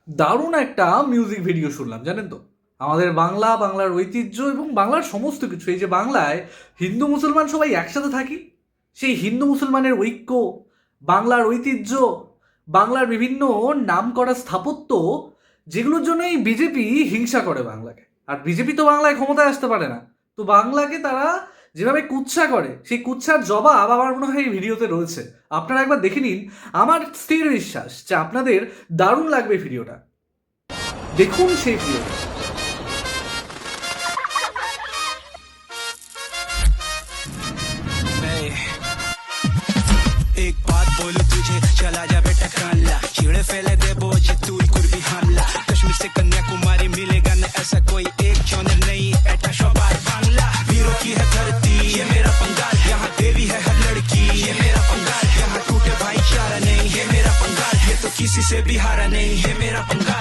দারুণ একটা music video শুনলাম, জানেন তো? আমাদের বাংলার ঐতিহ্য এবং বাংলার সমস্ত কিছু, এই যে বাংলায় হিন্দু মুসলমান সবাই একসাথে থাকি, সেই হিন্দু মুসলমানের ঐক্য, বাংলার ঐতিহ্য, বাংলার বিভিন্ন নাম করা স্থাপত্য, যেগুলোর জন্য এই বিজেপি হিংসা করে বাংলাকে। আর বিজেপি তো বাংলায় ক্ষমতায় আসতে পারে না, তো বাংলাকে তারা যেভাবে কুৎসা করে, সেই কুৎসার জবাব আমার মনে হয় এই ভিডিওতে রয়েছে। আপনারা একবার দেখে নিন, আমার স্থির বিশ্বাস যে আপনাদের দারুণ লাগবে ভিডিওটা। দেখুন সেই ভিডিওটা। एक बात बोलू तुझे, चला जा बेटा कानला, चिड़े फैले दे बोझ तू कुर्बी हमला। कश्मीर से कन्याकुमारी मिलेगा न ऐसा कोई एक जॉनर नहीं, एटा शोबार बांग्ला। वीरों की है धरती ये मेरा पंगाल, यहाँ देवी है हर लड़की ये मेरा पंगाल। यहाँ टूटे भाईचारा नहीं ये मेरा पंगाल, ये तो किसी से भी हारा नहीं ये मेरा पंगाल।